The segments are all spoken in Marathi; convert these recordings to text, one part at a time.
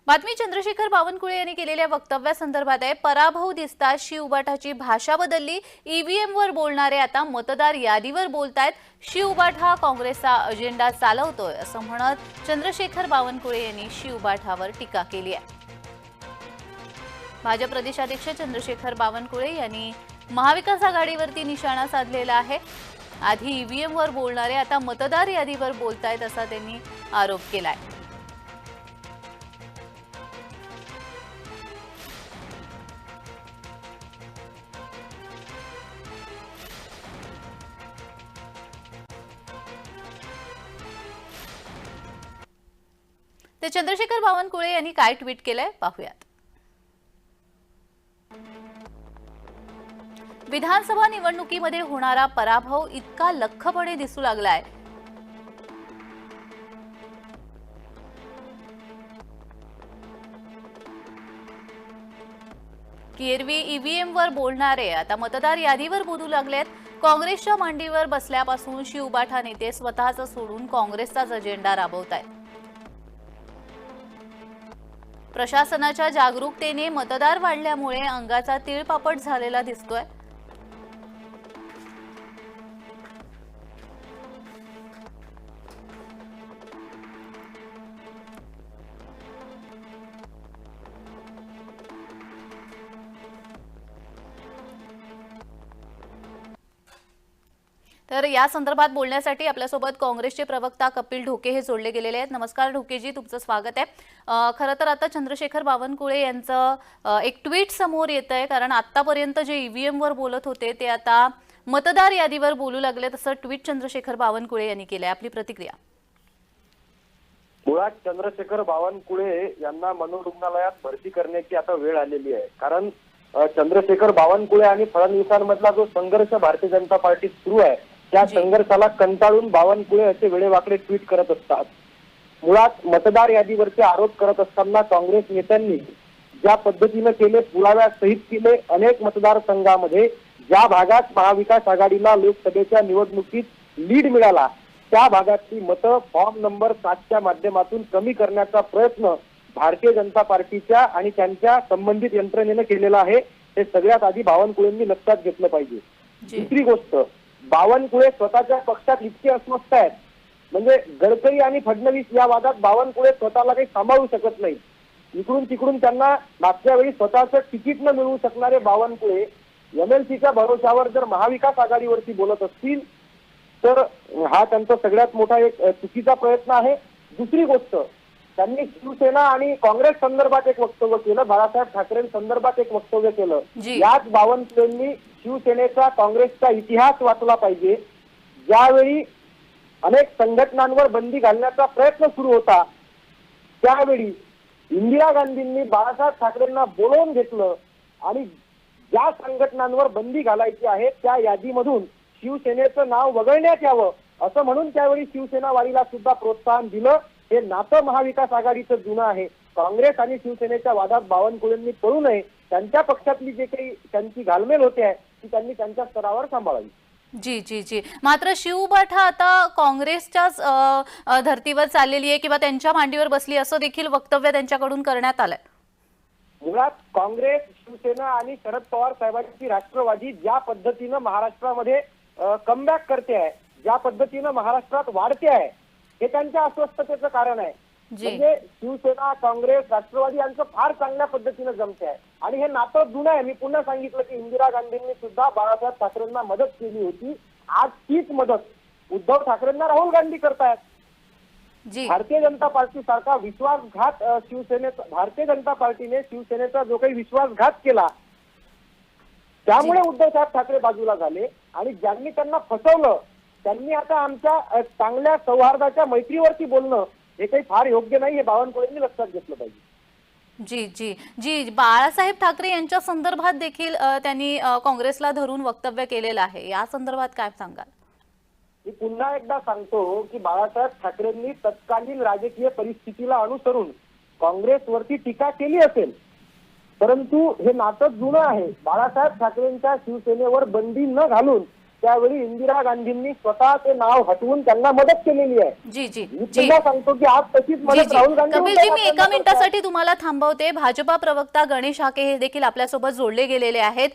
बातमी चंद्रशेखर बावनकुळे यांनी केलेल्या वक्तव्यासंदर्भात आहे। पराभव दिसता शिवबाठाची भाषा बदलली। ईव्हीएम वर बोलणारे आता मतदार यादीवर बोलतायत। शिवबाठा काँग्रेसचा अजेंडा चालवतोय असं म्हणत चंद्रशेखर बावनकुळे यांनी शिवबाठावर टीका केली आहे। भाजप प्रदेशाध्यक्ष चंद्रशेखर बावनकुळे यांनी महाविकास आघाडीवरती निशाणा साधलेला आहे। आधी ईव्हीएम वर बोलणारे आता मतदार यादीवर बोलतायत असा त्यांनी आरोप केलाय। ते चंद्रशेखर बावनकुळे यांनी काय ट्विट केलंय पाहूयात। विधानसभा निवडणुकीमध्ये होणारा पराभव इतका लख्खपणे दिसू लागलाय की एरवी ईव्हीएम वर बोलणारे आता मतदार यादीवर बोलू लागलेत। काँग्रेसच्या मांडीवर बसल्यापासून शिवबाठा नेते स्वतःच सोडून काँग्रेसचाच अजेंडा राबवतायत। प्रशासनाच्या जागरूकतेने मतदार वाढल्यामुळे अंगाचा तिळपापड झालेला दिसतोय। तर या संदर्भात बोलण्यासाठी आपल्यासोबत काँग्रेसचे प्रवक्ता कपिल ढोके हे जोडले गेलेले आहेत। नमस्कार ढोकेजी, तुमचं स्वागत आहे। खरं तर आता चंद्रशेखर बावनकुळे यांचं एक ट्विट समोर येतंय, कारण आतापर्यंत जे ईव्हीएम वर बोलत होते ते आता मतदार यादीवर बोलू लागले, तसं ट्विट चंद्रशेखर बावनकुळे यांनी केलंय। आपली प्रतिक्रिया? मुळात चंद्रशेखर बावनकुळे यांना मनोरुग्णालयात भरती करण्याची आता वेळ आलेली आहे। कारण चंद्रशेखर बावनकुळे आणि फडणवीसांमधला जो संघर्ष भारतीय जनता पार्टीत सुरू आहे त्या संघर्षाला कंटाळून बावनकुळे असे वेडेवाकडे ट्विट करत असतात। मुळात मतदार यादीवरचे आरोप करत असताना काँग्रेस नेत्यांनी ज्या पद्धतीने केले, पुराव्यासहित केले, अनेक मतदारसंघामध्ये ज्या भागात महाविकास आघाडीला लोकसभेच्या निवडणुकीत लीड मिळाला त्या भागातली मतं फॉर्म नंबर 7च्या माध्यमातून कमी करण्याचा प्रयत्न भारतीय जनता पार्टीच्या आणि त्यांच्या संबंधित यंत्रणेने केलेला आहे। हे सगळ्यात आधी बावनकुळेंनी लक्षात घेतलं पाहिजे। दुसरी गोष्ट, बावनकुळे स्वतःच्या पक्षात इतके अस्वस्थ आहेत, म्हणजे गडकरी आणि फडणवीस या वादात बावनकुळे स्वतःला काही सांभाळू शकत नाही। इकडून तिकडून त्यांना मागच्या वेळी स्वतःचं तिकीट न मिळवू शकणारे बावनकुळे एमएलसीच्या भरोशावर जर महाविकास आघाडीवरती बोलत असतील तर हा त्यांचा सगळ्यात मोठा एक चुकीचा प्रयत्न आहे। दुसरी गोष्ट, त्यांनी शिवसेना आणि काँग्रेस संदर्भात एक वक्तव्य केलं, बाळासाहेब ठाकरेंसंदर्भात एक वक्तव्य केलं। याच बावनकुळेंनी शिवसेनेचा काँग्रेसचा इतिहास वाचला पाहिजे। ज्यावेळी अनेक संघटनांवर बंदी घालण्याचा प्रयत्न सुरू होता त्यावेळी इंदिरा गांधींनी बाळासाहेब ठाकरेंना बोलवून घेतलं आणि ज्या संघटनांवर बंदी घालायची आहे त्या यादीमधून शिवसेनेचं नाव वगळण्यात यावं असं म्हणून त्यावेळी शिवसेना वारीला सुद्धा प्रोत्साहन दिलं। हे नातं महाविकास आघाडीचं जुनं आहे। काँग्रेस आणि शिवसेनेच्या वादात बावनकुळेंनी पडू नये। त्यांच्या पक्षातली जे काही त्यांची घालमेल होते आहे ती त्यांनी त्यांच्या स्तरावर सांभाळावी। जी जी जी मात्र शिवबाठा आता काँग्रेसच्याच धर्तीवर चाललेली आहे किंवा त्यांच्या मांडीवर बसली असं देखील वक्तव्य त्यांच्याकडून करण्यात आलंय। मुळात काँग्रेस, शिवसेना आणि शरद पवार साहेबांची राष्ट्रवादी ज्या पद्धतीनं महाराष्ट्रामध्ये कमबॅक करते आहे, ज्या पद्धतीनं महाराष्ट्रात वाढते आहे, हे त्यांच्या अस्वस्थतेचं कारण आहे। म्हणजे शिवसेना, काँग्रेस, राष्ट्रवादी यांचं फार चांगल्या पद्धतीनं जमते आहे आणि हे नातं जुनं आहे। मी पुन्हा सांगितलं की इंदिरा गांधींनी सुद्धा बाळासाहेब ठाकरेंना मदत केली होती। आज तीच मदत उद्धव ठाकरेंना राहुल गांधी करतायत। भारतीय जनता पार्टी सारखा विश्वासघात भारतीय जनता पार्टीने शिवसेनेचा जो काही विश्वासघात केला त्यामुळे उद्धव साहेब ठाकरे बाजूला झाले आणि ज्यांनी त्यांना फसवलं त्यांनी आता आमच्या चांगल्या सौहार्दाच्या मैत्रीवरती बोलणं हे काही फार योग्य नाही, हे बावनकुळेंनी लक्षात घेतलं पाहिजे। जी जी जी बाळासाहेब ठाकरे यांच्या संदर्भात देखील त्यांनी काँग्रेसला धरून वक्तव्य केलेलं आहे। या संदर्भात काय सांगाल? मी पुन्हा एकदा सांगतो की बाळासाहेब ठाकरेंनी तत्कालीन राजकीय परिस्थितीला अनुसरून काँग्रेसवरती टीका केली असेल, परंतु हे नातं जुनं आहे। बाळासाहेब ठाकरेंच्या शिवसेनेवर बंदी न घालून त्यावेळी इंदिरा गांधींनी स्वतः ते नाव हटवून त्यांना मदत केलेली आहे. जी जी मी जी पुन्हा सांगतो की आज तशीच जी मदत जी राहुल गांधी कपिलजी, मी एका मिनिटासाठी तुम्हाला थांबवते. भाजपा प्रवक्ता गणेश हाके हे देखील आपल्यासोबत जोडले गेलेले आहेत.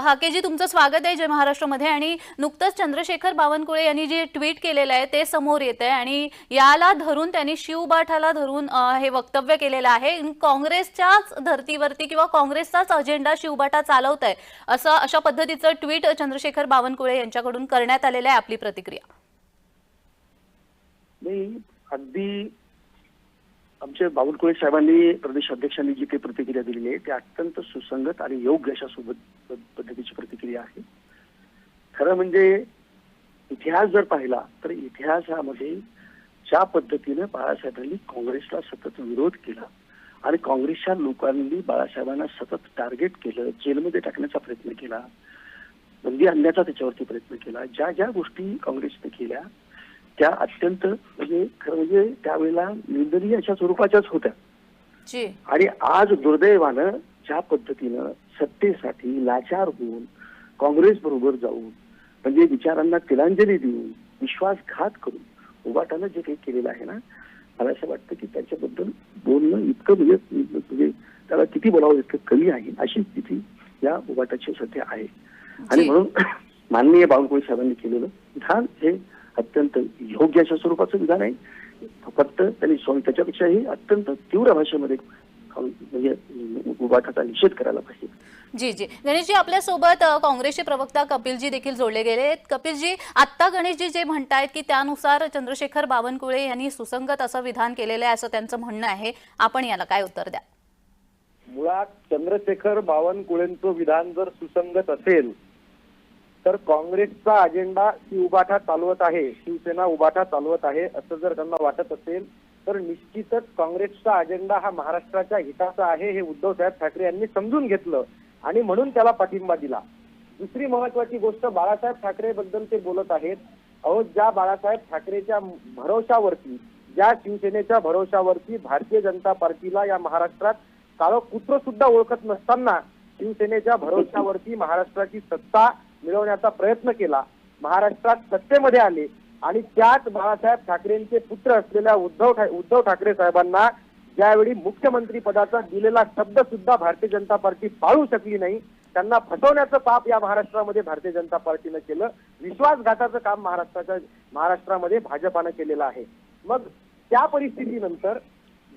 हाकेजी, तुमचं स्वागत आहे जय महाराष्ट्रमध्ये. आणि नुकतंच चंद्रशेखर बावनकुळे यांनी जे ट्विट केलेलं आहे ते समोर येत आहे आणि याला धरून त्यांनी शिवबाठाला धरून हे वक्तव्य केलेलं आहे. काँग्रेसच्याच धर्तीवरती किंवा काँग्रेसचाच अजेंडा शिवबाठा चालवत आहे असं अशा पद्धतीचं ट्विट चंद्रशेखर बावनकुळे यांच्याकडून करण्यात आलेलं आहे. आपली प्रतिक्रिया? नाही, अगदी आमच्या बावनकुळे साहेबांनी, प्रदेश अध्यक्षांनी जी काही प्रतिक्रिया दिलेली आहे ती अत्यंत सुसंगत आणि योग्य अशा सोबत पद्धतीची प्रतिक्रिया आहे. खरं म्हणजे इतिहास जर पाहिला तर इतिहासामध्ये ज्या पद्धतीने बाळासाहेबांनी काँग्रेसला सतत विरोध केला आणि काँग्रेसच्या लोकांनी बाळासाहेबांना सतत टार्गेट केलं, जेलमध्ये टाकण्याचा प्रयत्न केला, बंदी आणण्याचा त्याच्यावरती प्रयत्न केला, ज्या ज्या गोष्टी काँग्रेसने केल्या त्या अत्यंत म्हणजे खरं म्हणजे त्यावेळेला निंदनीय अशा स्वरूपाच्याच होत्या. आणि आज दुर्दैवानं ज्या पद्धतीनं सत्तेसाठी लाचार होऊन काँग्रेस बरोबर जाऊन म्हणजे विचारांना तिलांजली देऊन विश्वासघात करून उबाटानं जे काही केलेलं आहे ना, मला असं वाटतं की त्याच्याबद्दल बोलणं इतकं म्हणजे त्याला किती बोलावं इतकं कमी आहे, अशी स्थिती या उबाटाची सध्या आहे. आणि म्हणून माननीय बावनकुळे साहेबांनी केलेलं विधान हे अत्यंत योग्य अशा स्वरूपाचं विधान आहे. फक्त त्यांनी त्याच्यापेक्षाही अत्यंत तीव्र भाषेमध्ये म्हणजे उबाटाचा निषेध करायला पाहिजे. जी जी गणेशजी, आपल्यासोबत काँग्रेसचे प्रवक्ता कपिलजी देखील जोडले गेले आहेत. कपिलजी, आत्ता गणेशजी जे म्हणतायत की त्यानुसार चंद्रशेखर बावनकुळे यांनी सुसंगत असं विधान केलेलं आहे असं त्यांचं म्हणणं आहे, आपण याला काय उत्तर द्या? मुळात चंद्रशेखर बावनकुळेंचं विधान जर सुसंगत असेल तर काँग्रेसचा अजेंडा उबाठा चालवत आहे, शिवसेना उबाठा चालवत आहे असं जर त्यांना वाटत असेल तर निश्चितच काँग्रेसचा अजेंडा हा महाराष्ट्राच्या हिताचा आहे हे उद्धव साहेब ठाकरे यांनी समजून घेतलं आणि म्हणून त्याला पाठिंबा दिला. दुसरी महत्वाची गोष्ट, बाळासाहेब ठाकरे बद्दल ते बोलत आहेत. अहो, ज्या बाळासाहेब ठाकरेच्या भरोशावरती, ज्या शिवसेनेच्या भरोशावरती भारतीय जनता पार्टीला या महाराष्ट्रात काळं कुत्र सुद्धा ओळखत नसताना शिवसेनेच्या भरोशावरती महाराष्ट्राची सत्ता मिळवण्याचा प्रयत्न केला, महाराष्ट्रात सत्तेमध्ये आले आणि त्याच बाळासाहेब ठाकरेंचे पुत्र असलेल्या उद्धव ठाकरे साहेबांना ज्यावेळी मुख्यमंत्री पदाचा दिलेला शब्द सुद्धा भारतीय जनता पार्टी पाळू शकली नाही, त्यांना फसवण्याचं पाप या महाराष्ट्रामध्ये भारतीय जनता पार्टीनं केलं. विश्वासघाताचं काम महाराष्ट्रामध्ये भाजपानं केलेलं आहे. मग त्या परिस्थितीनंतर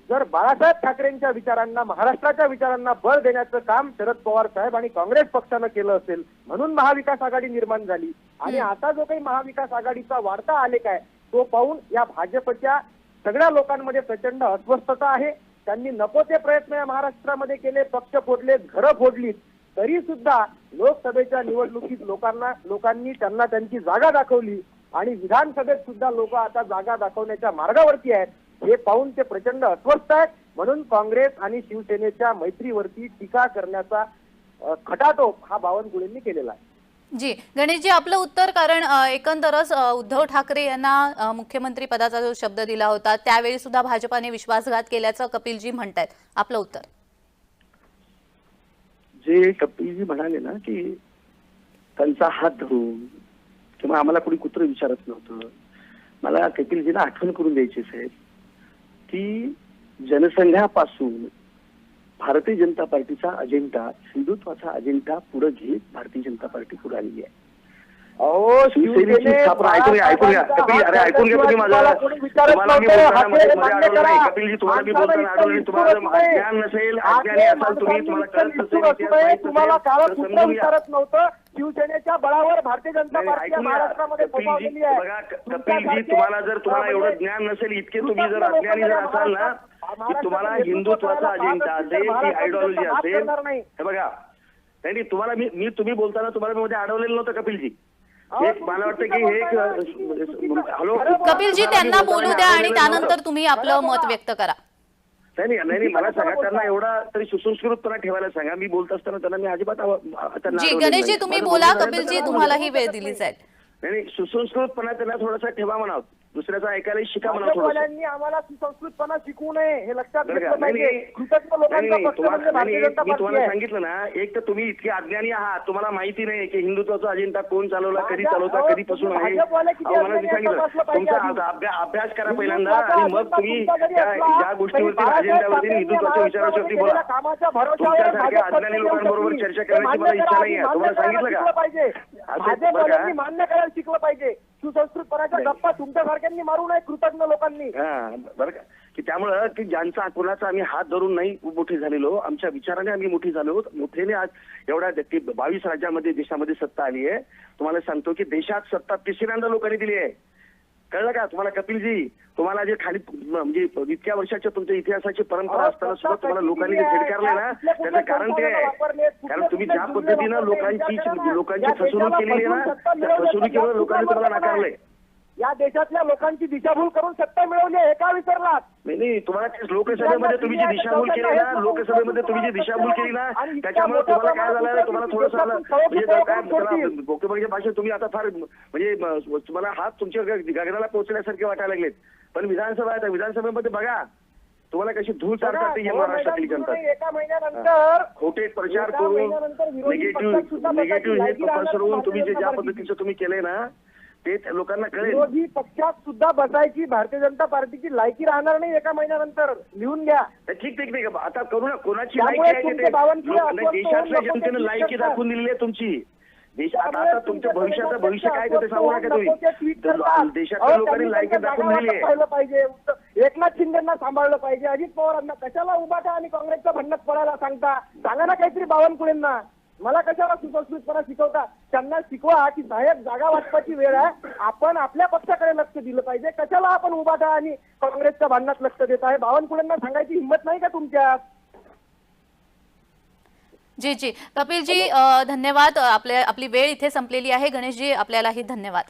जर बाळासाहेब ठाकरेंच्या विचारांना, महाराष्ट्राच्या विचारांना बळ देण्याचं काम शरद पवार साहेब आणि काँग्रेस पक्षानं केलं असेल, म्हणून महाविकास आघाडी निर्माण झाली. आणि आता जो काही महाविकास आघाडीचा वाढता आलेख आहे तो पाहून या भाजपच्या सगळ्या लोकांमध्ये प्रचंड अस्वस्थता आहे. त्यांनी नको ते प्रयत्न या महाराष्ट्रामध्ये केले, पक्ष फोडले, घरं फोडलीत, तरी सुद्धा लोकसभेच्या निवडणुकीत लोकांनी त्यांना त्यांची जागा दाखवली आणि विधानसभेत सुद्धा लोक आता जागा दाखवण्याच्या मार्गावरती आहेत. हे पाहून ते प्रचंड अस्वस्थ आहेत. म्हणून काँग्रेस आणि शिवसेनेच्या मैत्रीवरती टीका करण्याचा खटाटोप हा बावनकुळेंनी केलेला आहे. जी गणेशजी, आपलं उत्तर, कारण एकंदरच उद्धव ठाकरे यांना मुख्यमंत्री पदाचा जो शब्द दिला होता त्यावेळी सुद्धा भाजपाने विश्वासघात केल्याचं कपिलजी म्हणतायत, आपलं उत्तर? जे कपिलजी म्हणाले ना की त्यांचा हात धरून किंवा आम्हाला कोणी कुत्र विचारत नव्हतं, मला कपिलजीला आठवण करून द्यायची साहेब की जनसंघापासून भारतीय जनता पार्टीचा अजेंडा, हिंदुत्वाचा अजेंडा पुढे घेत भारतीय जनता पार्टी पुढे आलेली आहे. अहो, शिवसेनेची स्थापना ऐकून घ्या कपिल, अरे ऐकून घ्या तुम्ही माझं. तुम्हाला मी बोलताना मध्ये अडवलं नाही कपिलजी, तुम्हाला मी बोलताना अडवलं नाही. तुम्हाला ज्ञान नसेल, अज्ञानी असाल तुम्ही, तुम्हाला कळत नसेल, तुम्हाला काळ कुठलं विचारत नव्हतं. शिवसेनेच्या बळावर भारतीय जनता पार्टी महाराष्ट्रामध्ये फोफावलेली आहे. बघा कपिलजी, तुम्हाला एवढं ज्ञान नसेल, इतके तुम्ही जर अज्ञानी जर असाल ना की तुम्हाला हिंदुत्वाचा अजेंडा असेल, ती आयडिओलॉजी असेल, हे बघा नाही तुम्हाला तुम्ही बोलताना तुम्हाला मी मध्ये अडवलेलं नव्हतं कपिलजी. मला वाटतं की हे हॅलो कपिलजी, त्यांना बोलू द्या आणि त्यानंतर तुम्ही आपलं मत व्यक्त करा. नाही मला सांगा, त्यांना एवढा तरी सुसंस्कृतपणा ठेवायला सांगा. मी बोलत असताना त्यांना मी अजिबात जी गणेशजी, तुम्ही बोला, कपिलजी तुम्हालाही वेळ दिली जाईल. नाही सुसंस्कृतपणा त्यांना थोडासा ठेवा म्हणावं. दुसऱ्याचं ऐकायला शिका म्हणा थोडंसं. भाजपवाल्यांनी आम्हाला सुसंस्कृतपणा शिकवू नये हे लक्षात बरं घेतलं का? नाही, पाहिजे. नाही. कृतज्ञ लोकांचा नाही, पक्ष म्हणजे भारतीय जनता मी पार्टी तुम्हाला आहे. सांगितलं ना, एक तर तुम्ही इतके अज्ञानी आहात, तुम्हाला माहिती नाही की हिंदुत्वाचा अजेंडा कोण चालवला, कधी चालवता, कधीपासून आहे. भाजपवाले किती अहो, मला अज्ञानी आहेत सांगितलं तपासलं पाहिजे तुमचा आधी. अभ्यास करा पहिल्यांदा, हिंदुत्वाचा आणि मग अजेंडा तुम्ही तुमचा जरी असला, या गोष्टीवरती, तरी अजेंडावरती, बाळासाहेब हिंदुत्वाच्या विचारावरती बोला. केलेल्या कामाच्या भरोश्यावर तुमच्यासारख्या भाजप अज्ञानी सत्तेत येऊ लोकांबरोबर शकते. चर्चा ते करण्याची मला मान्य इच्छा करा, नाही आहे. मान्य तुम्हाला करायला सांगितलं शिकलं का? पाहिजे. असं भाजपवाल्यांनी बघा. मान्य करायला शिकलं पाहिजे. सुसंस्कृतपणाच्या नाही. गप्पा तुमच्यासारख्यांनी मारू नये कृतज्ञ लोकांनी. हा, बरं का, की त्यामुळं की ज्यांचा कोणाचा आम्ही हात धरून नाही मोठे झालेलो, आमच्या विचाराने आम्ही मोठी झालो. मोठेने आज एवढ्या 22 राज्यामध्ये देशामध्ये सत्ता आली आहे. तुम्हाला सांगतो की देशात सत्ता तिसऱ्यांदा लोकांनी दिली आहे. कळलं का तुम्हाला कपिलजी? तुम्हाला जे खाली म्हणजे इतक्या वर्षाच्या तुमच्या इतिहासाची परंपरा असताना सुद्धा तुम्हाला लोकांनी जे झिडकारले ना, त्याचं कारण ते आहे. कारण तुम्ही ज्या पद्धतीनं लोकांची फसवणूक केलेली आहे ना, त्या फसवणुकीमुळे लोकांनी तुम्हाला नाकारलंय. या देशातल्या लोकांची दिशाभूल करून सत्ता मिळवली हे का विसरलात? नाही, तुम्हाला ते लोकसभेमध्ये तुम्ही जी दिशाभूल केली ना, लोकसभेमध्ये तुम्ही जी दिशाभूल केली ना, त्याच्यामुळे तुम्हाला काय झालं, तुम्हाला थोडंसं म्हणजे काय भोकेबागीच्या भाषेत तुम्ही आता फार म्हणजे तुम्हाला हात तुमच्या गगनाला पोहोचण्यासारखे वाटायला लागलेत. पण विधानसभा आहे, विधानसभेमध्ये बघा तुम्हाला कशी धूळ चालतात हे महाराष्ट्रातील जनता. एका महिन्यानंतर खोटे प्रचार करून निगेटिव्ह हे पसरवून तुम्ही जे ज्या पद्धतीचं तुम्ही केलंय ना, ते लोकांना कळेल. विरोधी पक्षात सुद्धा बसायची भारतीय जनता पार्टीची लायकी राहणार नाही एका महिन्यानंतर. लिहून घ्या. ठीक आता करू ना, कोणाची त्यामुळे लायकी आहे तुमचे बावनकुळे ते देशातल्या लोक जनतेनं लायकी करतात. दाखवून दिलेली आहे तुमची. आता त्यामुळे तुमच्या भविष्याचं तुमच्या भविष्य काय ते सांगू नका नको ते ट्विट तुम्ही. करतात. देशातल्या लोकांनी लायकी दाखवून दिली आहे. पाहिलं पाहिजे. एकनाथ शिंदेना सांभाळलं पाहिजे. अजित पवारांना कशाला उभाटा आणि काँग्रेसच्या भांडणात पडायला सांगता? सांगा ना काहीतरी बावनकुळेंना. मला कशाला सुसंस्कृतपणा शिकवता? त्यांना शिकवा की साहेब जागा वाटपाची वेळ आहे, आपण आपल्या पक्षाकडे लक्ष दिलं पाहिजे. कशाला आपण उभाटा आणि काँग्रेसच्या भांडणात लक्ष देत आहे? बावनकुळेंना सांगायची हिंमत नाही का तुमच्यात? जी कपिलजी धन्यवाद. आपली वेळ इथे संपलेली आहे. गणेशजी आपल्यालाही धन्यवाद.